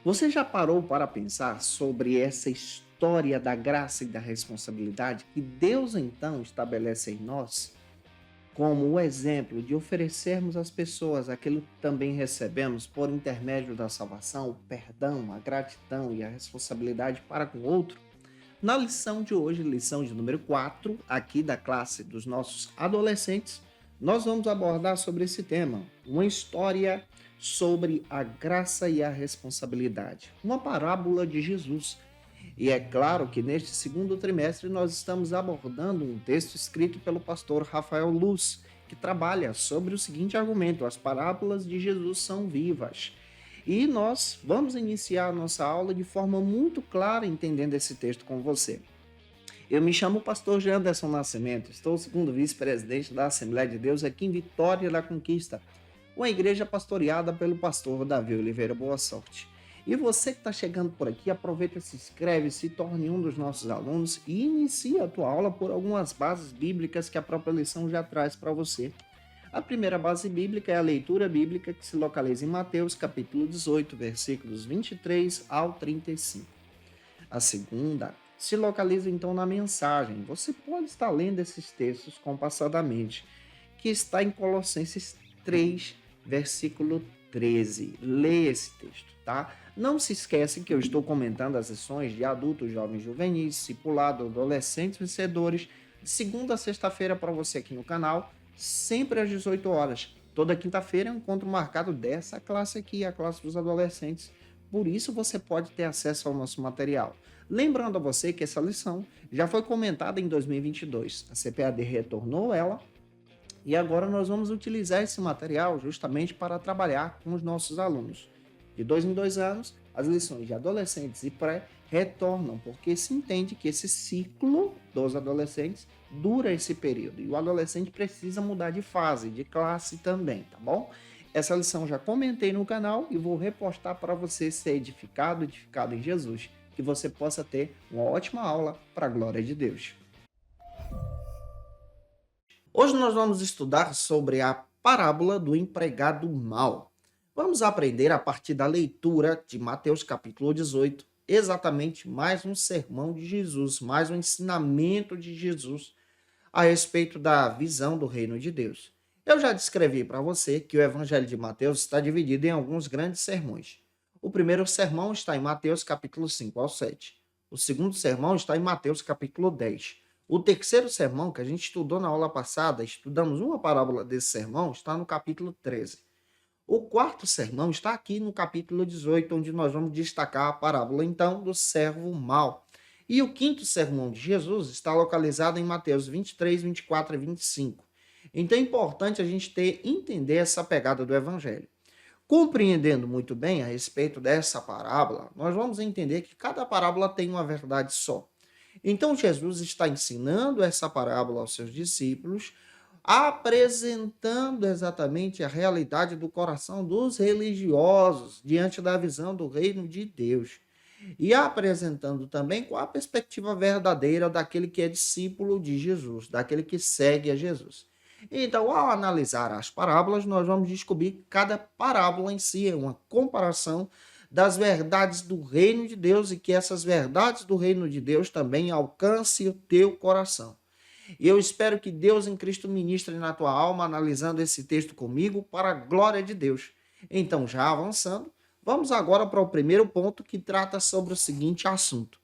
Você já parou para pensar sobre essa história da graça e da responsabilidade que Deus então estabelece em nós? Como o exemplo de oferecermos às pessoas aquilo que também recebemos por intermédio da salvação, o perdão, a gratidão e a responsabilidade para com o outro? Na lição de hoje, lição de número 4, aqui da classe dos nossos adolescentes, nós vamos abordar sobre esse tema, uma história sobre a graça e a responsabilidade, uma parábola de Jesus. E é claro que neste segundo trimestre nós estamos abordando um texto escrito pelo pastor Rafael Luz, que trabalha sobre o seguinte argumento: as parábolas de Jesus são vivas. E nós vamos iniciar a nossa aula de forma muito clara, entendendo esse texto com você. Eu me chamo pastor Janderson Nascimento, estou segundo vice-presidente da Assembleia de Deus aqui em Vitória da Conquista, uma igreja pastoreada pelo pastor Davi Oliveira. Boa sorte. E você que está chegando por aqui, aproveita, se inscreve, se torne um dos nossos alunos e inicie a tua aula por algumas bases bíblicas que a própria lição já traz para você. A primeira base bíblica é a leitura bíblica, que se localiza em Mateus capítulo 18, versículos 23 ao 35. A segunda se localiza então na mensagem. Você pode estar lendo esses textos compassadamente, que está em Colossenses 3, versículo 13. Leia esse texto, tá? Não se esquece que eu estou comentando as lições de adultos, jovens, juvenis, discipulado, adolescentes, vencedores, de segunda a sexta-feira para você aqui no canal, sempre às 18 horas. Toda quinta-feira é um encontro marcado dessa classe aqui, a classe dos adolescentes. Por isso você pode ter acesso ao nosso material. Lembrando a você que essa lição já foi comentada em 2022. A CPAD retornou ela e agora nós vamos utilizar esse material justamente para trabalhar com os nossos alunos. De 2 em 2 anos, as lições de adolescentes e pré retornam, porque se entende que esse ciclo dos adolescentes dura esse período. E o adolescente precisa mudar de fase, de classe também, tá bom? Essa lição já comentei no canal e vou repostar para você ser edificado em Jesus, que você possa ter uma ótima aula para a glória de Deus. Hoje nós vamos estudar sobre a parábola do empregado mau. Vamos aprender a partir da leitura de Mateus capítulo 18, exatamente mais um sermão de Jesus, mais um ensinamento de Jesus a respeito da visão do reino de Deus. Eu já descrevi para você que o Evangelho de Mateus está dividido em alguns grandes sermões. O primeiro sermão está em Mateus capítulo 5 ao 7. O segundo sermão está em Mateus capítulo 10. O terceiro sermão, que a gente estudou na aula passada, estudamos uma parábola desse sermão, está no capítulo 13. O quarto sermão está aqui no capítulo 18, onde nós vamos destacar a parábola, então, do servo mau. E o quinto sermão de Jesus está localizado em Mateus 23, 24 e 25. Então é importante a gente entender essa pegada do Evangelho. Compreendendo muito bem a respeito dessa parábola, nós vamos entender que cada parábola tem uma verdade só. Então Jesus está ensinando essa parábola aos seus discípulos, apresentando exatamente a realidade do coração dos religiosos diante da visão do reino de Deus. E apresentando também qual a perspectiva verdadeira daquele que é discípulo de Jesus, daquele que segue a Jesus. Então, ao analisar as parábolas, nós vamos descobrir que cada parábola em si é uma comparação das verdades do reino de Deus e que essas verdades do reino de Deus também alcancem o teu coração. E eu espero que Deus em Cristo ministre na tua alma, analisando esse texto comigo, para a glória de Deus. Então, já avançando, vamos agora para o primeiro ponto, que trata sobre o seguinte assunto: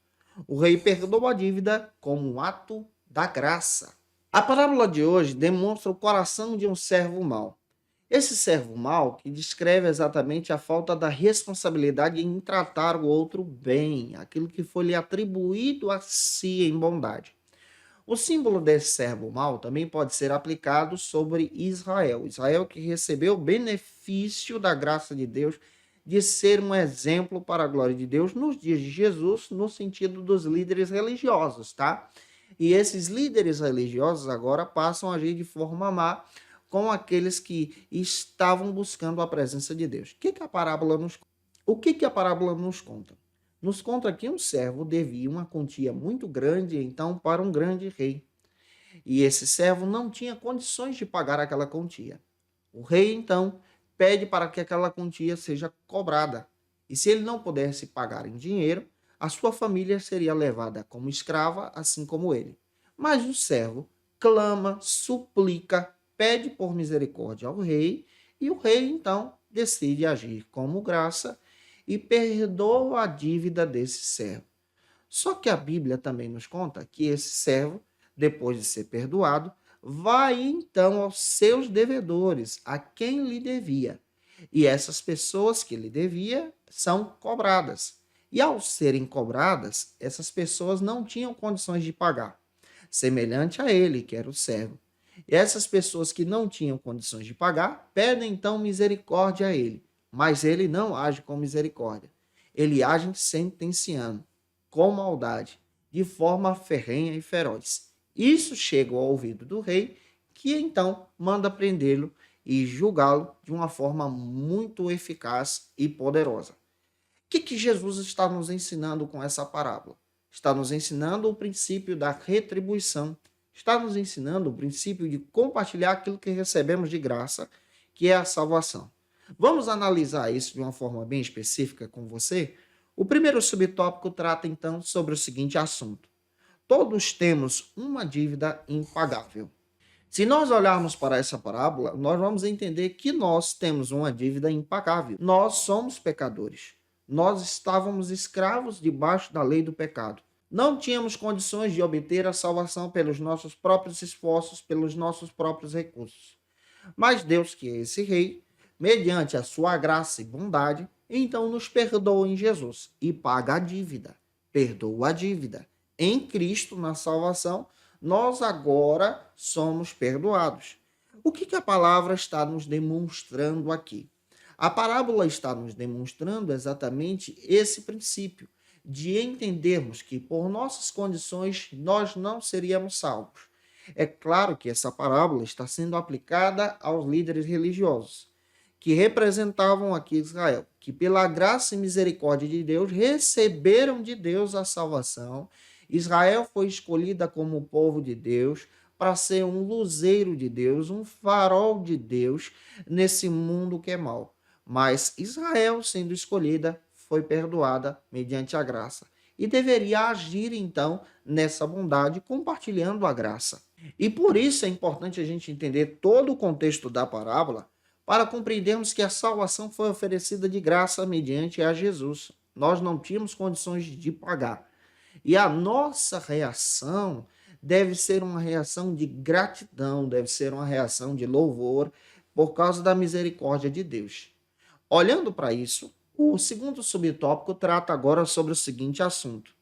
o rei perdoa a dívida como um ato da graça. A parábola de hoje demonstra o coração de um servo mau. Esse servo mau que descreve exatamente a falta da responsabilidade em tratar o outro bem, aquilo que foi lhe atribuído a si em bondade. O símbolo desse servo mau também pode ser aplicado sobre Israel. Israel que recebeu o benefício da graça de Deus de ser um exemplo para a glória de Deus nos dias de Jesus, no sentido dos líderes religiosos, tá? E esses líderes religiosos agora passam a agir de forma má com aqueles que estavam buscando a presença de Deus. O que a parábola nos conta? Nos conta que um servo devia uma quantia muito grande, então, para um grande rei. E esse servo não tinha condições de pagar aquela quantia. O rei, então, pede para que aquela quantia seja cobrada. E se ele não pudesse pagar em dinheiro, a sua família seria levada como escrava, assim como ele. Mas o servo clama, suplica, pede por misericórdia ao rei, e o rei, então, decide agir como graça e perdoa a dívida desse servo. Só que a Bíblia também nos conta que esse servo, depois de ser perdoado, vai então aos seus devedores, a quem lhe devia. E essas pessoas que lhe devia são cobradas. E ao serem cobradas, essas pessoas não tinham condições de pagar, semelhante a ele, que era o servo. E essas pessoas que não tinham condições de pagar, pedem então misericórdia a ele, mas ele não age com misericórdia. Ele age sentenciando com maldade, de forma ferrenha e feroz. Isso chega ao ouvido do rei, que então manda prendê-lo e julgá-lo de uma forma muito eficaz e poderosa. O que Jesus está nos ensinando com essa parábola? Está nos ensinando o princípio da retribuição, está nos ensinando o princípio de compartilhar aquilo que recebemos de graça, que é a salvação. Vamos analisar isso de uma forma bem específica com você? O primeiro subtópico trata então sobre o seguinte assunto: todos temos uma dívida impagável. Se nós olharmos para essa parábola, nós vamos entender que nós temos uma dívida impagável. Nós somos pecadores. Nós estávamos escravos debaixo da lei do pecado. Não tínhamos condições de obter a salvação pelos nossos próprios esforços, pelos nossos próprios recursos. Mas Deus, que é esse rei, mediante a sua graça e bondade, então nos perdoa em Jesus e paga a dívida, perdoa a dívida. Em Cristo, na salvação, nós agora somos perdoados. O que a palavra está nos demonstrando aqui? A parábola está nos demonstrando exatamente esse princípio de entendermos que por nossas condições nós não seríamos salvos. É claro que essa parábola está sendo aplicada aos líderes religiosos, que representavam aqui Israel, que pela graça e misericórdia de Deus receberam de Deus a salvação. Israel foi escolhida como o povo de Deus para ser um luzeiro de Deus, um farol de Deus nesse mundo que é mau. Mas Israel, sendo escolhida, foi perdoada mediante a graça e deveria agir então nessa bondade, compartilhando a graça. E por isso é importante a gente entender todo o contexto da parábola para compreendermos que a salvação foi oferecida de graça mediante a Jesus. Nós não tínhamos condições de pagar. E a nossa reação deve ser uma reação de gratidão, deve ser uma reação de louvor por causa da misericórdia de Deus. Olhando para isso, o segundo subtópico trata agora sobre o seguinte assunto: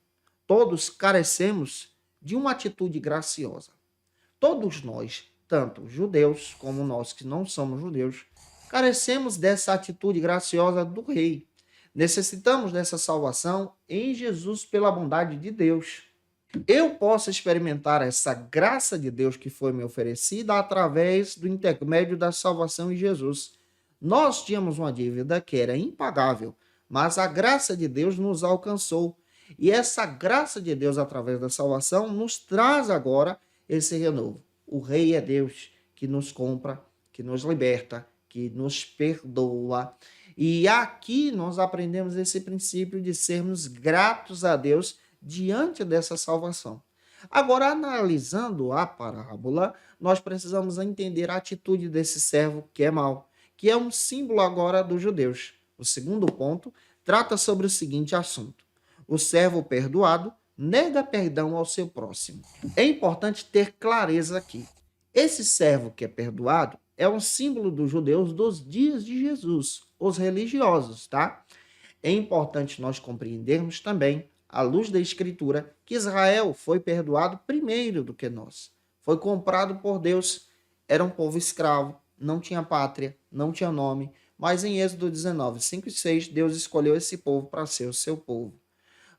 todos carecemos de uma atitude graciosa. Todos nós, tanto judeus como nós que não somos judeus, carecemos dessa atitude graciosa do rei. Necessitamos dessa salvação em Jesus pela bondade de Deus. Eu posso experimentar essa graça de Deus que foi me oferecida através do intermédio da salvação em Jesus. Nós tínhamos uma dívida que era impagável, mas a graça de Deus nos alcançou. E essa graça de Deus através da salvação nos traz agora esse renovo. O Rei é Deus que nos compra, que nos liberta, que nos perdoa. E aqui nós aprendemos esse princípio de sermos gratos a Deus diante dessa salvação. Agora, analisando a parábola, nós precisamos entender a atitude desse servo que é mau, que é um símbolo agora dos judeus. O segundo ponto trata sobre o seguinte assunto: o servo perdoado nega perdão ao seu próximo. É importante ter clareza aqui. Esse servo que é perdoado é um símbolo dos judeus dos dias de Jesus, os religiosos, tá? É importante nós compreendermos também, à luz da Escritura, que Israel foi perdoado primeiro do que nós. Foi comprado por Deus, era um povo escravo, não tinha pátria, não tinha nome, mas em Êxodo 19, 5 e 6, Deus escolheu esse povo para ser o seu povo,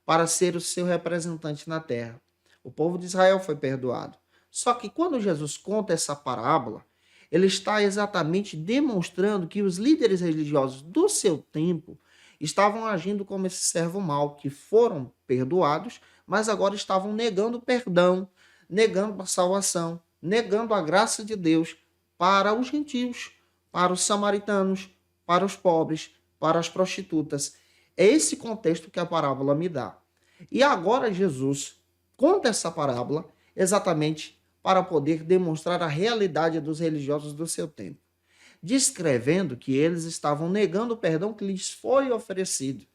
para ser o seu representante na terra. O povo de Israel foi perdoado. Só que quando Jesus conta essa parábola, ele está exatamente demonstrando que os líderes religiosos do seu tempo estavam agindo como esse servo mau, que foram perdoados, mas agora estavam negando perdão, negando a salvação, negando a graça de Deus para os gentios, para os samaritanos, para os pobres, para as prostitutas. É esse contexto que a parábola me dá. E agora Jesus conta essa parábola exatamente para poder demonstrar a realidade dos religiosos do seu tempo, descrevendo que eles estavam negando o perdão que lhes foi oferecido,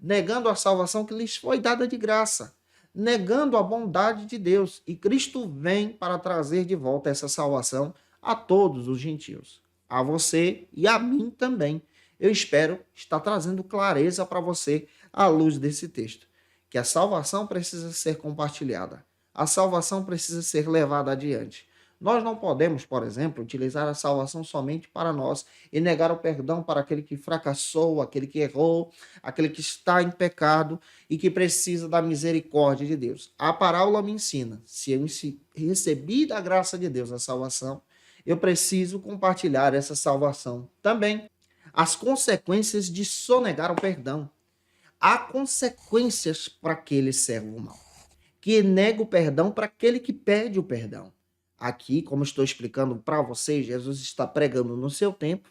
negando a salvação que lhes foi dada de graça, negando a bondade de Deus. E Cristo vem para trazer de volta essa salvação a todos os gentios, a você e a mim também. Eu espero estar trazendo clareza para você à luz desse texto, que a salvação precisa ser compartilhada, a salvação precisa ser levada adiante. Nós não podemos, por exemplo, utilizar a salvação somente para nós e negar o perdão para aquele que fracassou, aquele que errou, aquele que está em pecado e que precisa da misericórdia de Deus. A parábola me ensina, se eu recebi da graça de Deus a salvação, eu preciso compartilhar essa salvação também. As consequências de sonegar o perdão. Há consequências para aquele servo mau, que nega o perdão para aquele que pede o perdão. Aqui, como estou explicando para vocês, Jesus está pregando no seu tempo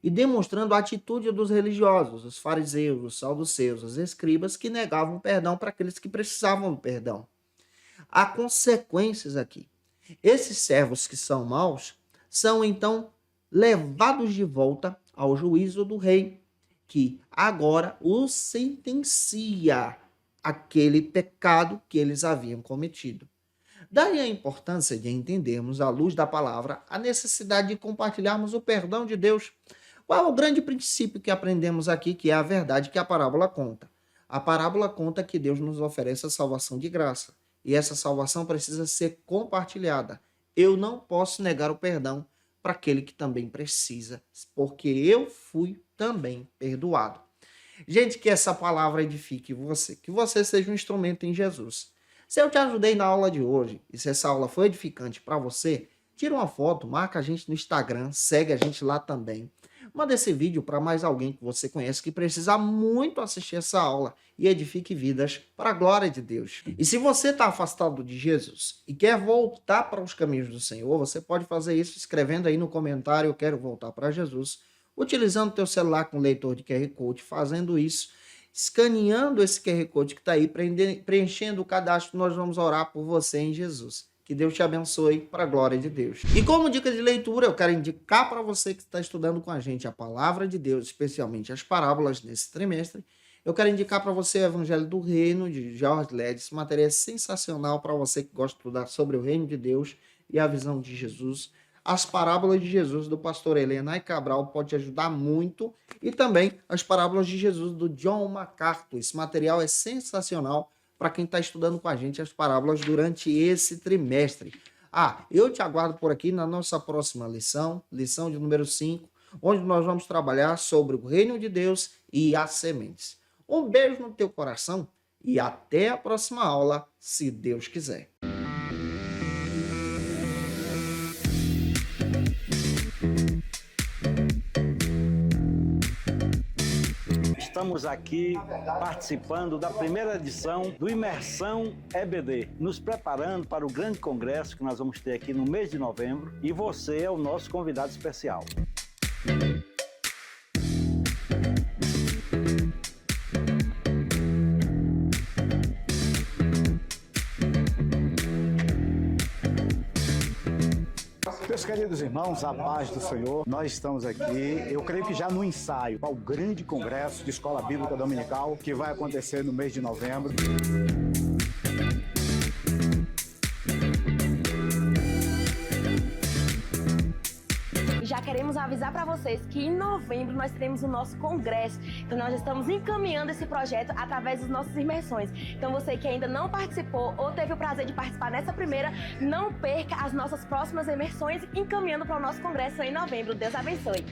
e demonstrando a atitude dos religiosos, os fariseus, os saduceus, os escribas, que negavam perdão para aqueles que precisavam do perdão. Há consequências aqui. Esses servos que são maus são, então, levados de volta ao juízo do rei, que agora os sentencia aquele pecado que eles haviam cometido. Daí a importância de entendermos, à luz da palavra, a necessidade de compartilharmos o perdão de Deus. Qual é o grande princípio que aprendemos aqui, que é a verdade que a parábola conta? A parábola conta que Deus nos oferece a salvação de graça, e essa salvação precisa ser compartilhada. Eu não posso negar o perdão para aquele que também precisa, porque eu fui também perdoado. Gente, que essa palavra edifique você, que você seja um instrumento em Jesus. Se eu te ajudei na aula de hoje e se essa aula foi edificante para você, tira uma foto, marca a gente no Instagram, segue a gente lá também. Manda esse vídeo para mais alguém que você conhece que precisa muito assistir essa aula e edifique vidas para a glória de Deus. E se você está afastado de Jesus e quer voltar para os caminhos do Senhor, você pode fazer isso escrevendo aí no comentário: eu quero voltar para Jesus, utilizando o teu celular com leitor de QR Code, fazendo isso, escaneando esse QR Code que está aí, preenchendo o cadastro. Nós vamos orar por você em Jesus. Que Deus te abençoe para a glória de Deus. E como dica de leitura, eu quero indicar para você que está estudando com a gente a palavra de Deus, especialmente as parábolas nesse trimestre, eu quero indicar para você o Evangelho do Reino, de George Led. Esse material é sensacional para você que gosta de estudar sobre o Reino de Deus e a visão de Jesus. As parábolas de Jesus, do pastor Helena Cabral, pode te ajudar muito. E também as parábolas de Jesus, do John MacArthur. Esse material é sensacional para quem está estudando com a gente as parábolas durante esse trimestre. Eu te aguardo por aqui na nossa próxima lição, lição de número 5, onde nós vamos trabalhar sobre o reino de Deus e as sementes. Um beijo no teu coração e até a próxima aula, se Deus quiser. Estamos aqui participando da primeira edição do Imersão EBD, nos preparando para o grande congresso que nós vamos ter aqui no mês de novembro, e você é o nosso convidado especial. Meus queridos irmãos, a paz do Senhor, nós estamos aqui, eu creio que já no ensaio, ao grande congresso de Escola Bíblica Dominical, que vai acontecer no mês de novembro. Já queremos avisar para vocês que em novembro nós teremos o nosso congresso. Então nós estamos encaminhando esse projeto através das nossas imersões. Então você que ainda não participou ou teve o prazer de participar nessa primeira, não perca as nossas próximas imersões, encaminhando para o nosso congresso em novembro. Deus abençoe.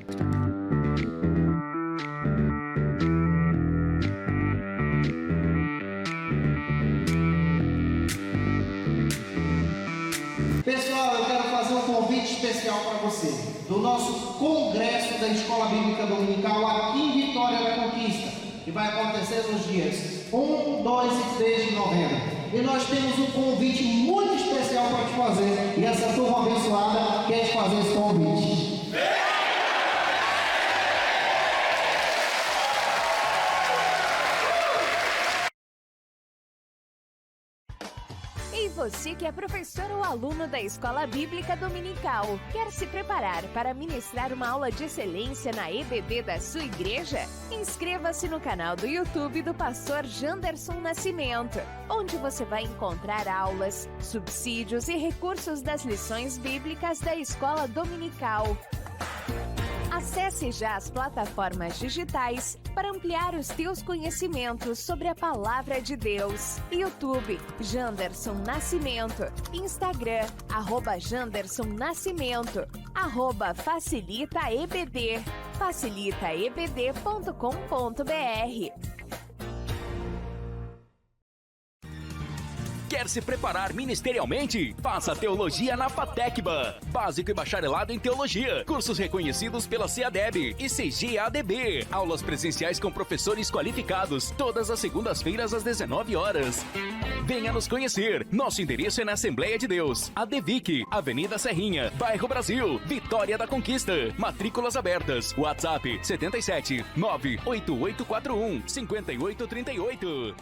Pessoal, eu quero fazer um convite especial para você, do nosso congresso da Escola Bíblica Dominical aqui em Vitória da Conquista, que vai acontecer nos dias 1, 2 e 3 de novembro. E nós temos um convite muito especial para te fazer. E essa turma abençoada quer te fazer esse convite. E você que é professor ou aluno da Escola Bíblica Dominical, quer se preparar para ministrar uma aula de excelência na EBD da sua igreja? Inscreva-se no canal do YouTube do pastor Janderson Nascimento, onde você vai encontrar aulas, subsídios e recursos das lições bíblicas da Escola Dominical. Acesse já as plataformas digitais para ampliar os teus conhecimentos sobre a Palavra de Deus. YouTube, Janderson Nascimento. Instagram, @Janderson Nascimento. @FacilitaEBD. facilitaebd.com.br. Quer se preparar ministerialmente? Faça Teologia na FATECBA. Básico e bacharelado em Teologia. Cursos reconhecidos pela CEADEB e CGADB. Aulas presenciais com professores qualificados. Todas as segundas-feiras às 19 horas. Venha nos conhecer. Nosso endereço é na Assembleia de Deus. ADVIC, Avenida Serrinha, Bairro Brasil, Vitória da Conquista. Matrículas abertas. WhatsApp 77 98841 5838.